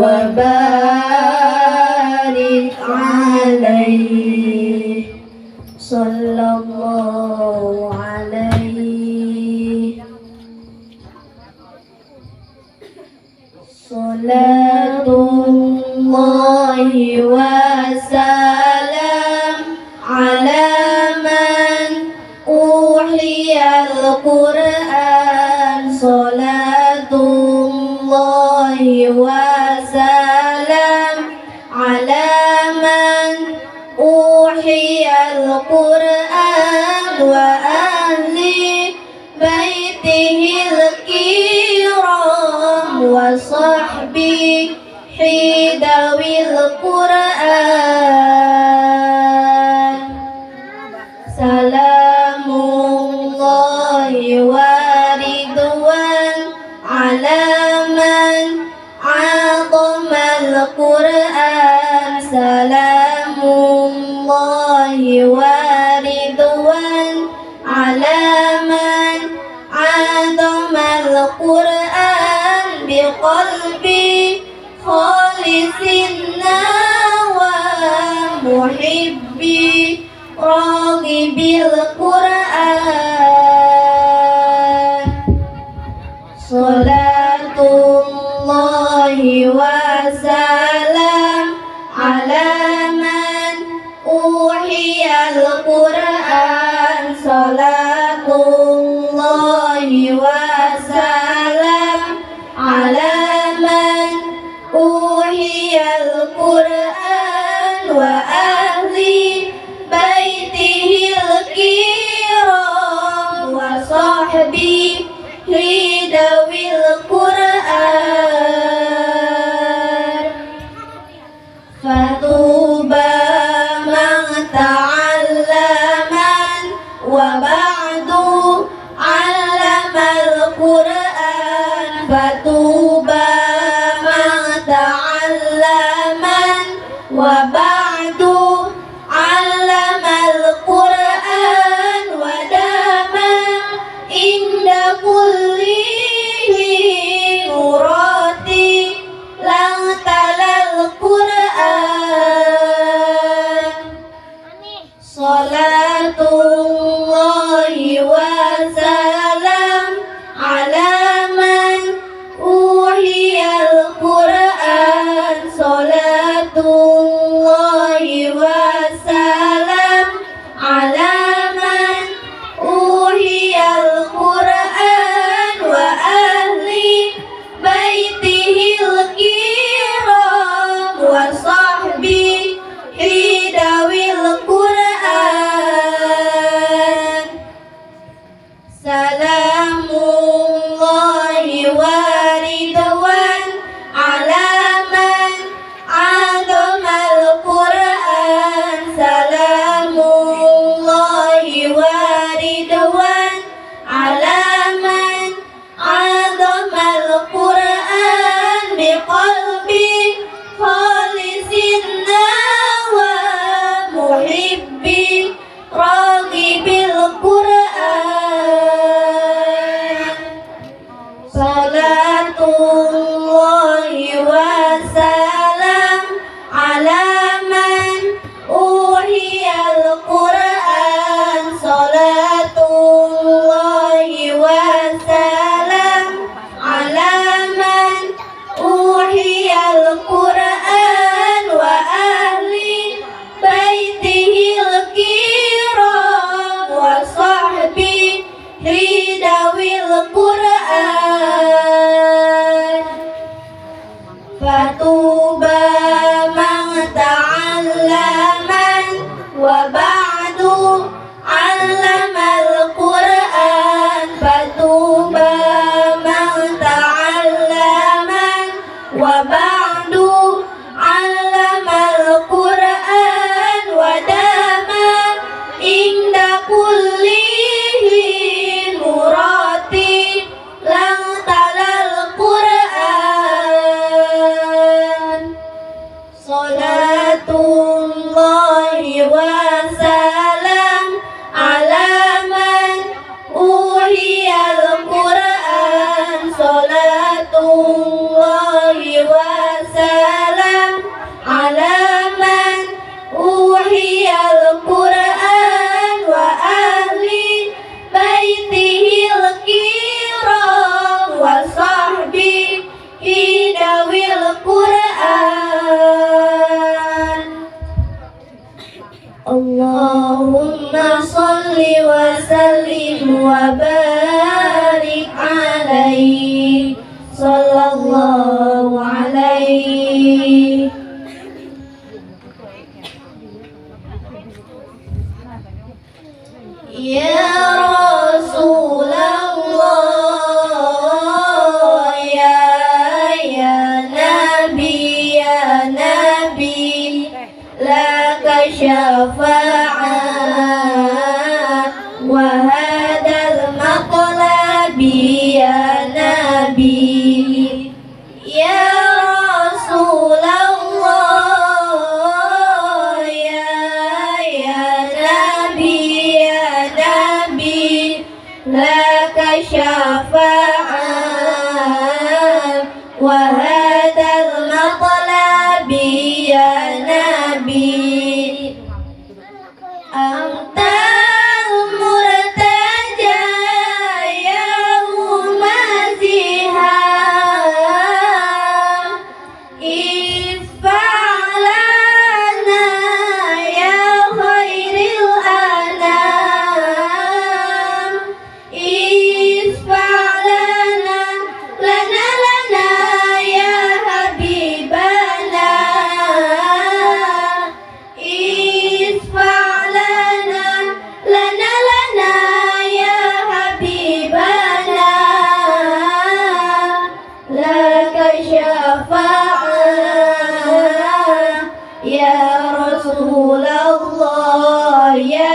وبارك عليه صلى الله عليه صلاة الله وسلام على من أوحي القرآن صلاة الله وسلام على من أوحي القرآن وأهل بيته الكرام وصحبه ذوي القرآن سلام الله ورضوان على من عظم القرآن سلام الله ورضوان على من عظم القرآن بقلبي خالص النوى محبي راغب القرآن صلاة الله وسلام على من أوحي القرآن صلاة الله وسلام على من أوحي القرآن وأهل بيته الكرام وصحبه ذوي القرآن فطوبى من تعلم وبعد علم القرآن فطوبى من تعلم وبعد علم القرآن ودام عند كل مراتي لن تلا القرآن صلاة الله وسلام على من أوحي القرآن صلاة الله وسلام على من أوحي القرآن وأهل بيته الكرام وصحبه ذوي القرآن سلام الله ورضوان على من عظم القرآن سلام الله ورضوان على من عظم القرآن بقلبي خالص النوى محبي راغب القرآن صلاة الله وسلام على من أوحي القرآن صلاة الله وسلام على من أوحي القرآن وأهل بيته الكرام وصحبه ذوي القرآن فطوبى من تعلم وبعد علم القرآن فطوبى من تعلم وبعد علم القرآن ودام عند كل مراتي لن تلا القرآن صلاة الله وسلام على من أوحي القرآن صلاة الله وسلام syafa'ah wa hadal maqlabi ya Nabi ya Rasulullah ya Nabi laka syafa'ah wa hadal maqlabi ya Nabi antal murtaja ya umaziha ifa'lana ya khairil anam ifa'lana lana ya habibana lana ya habibana laka syafa'ah ya Rasulullah ya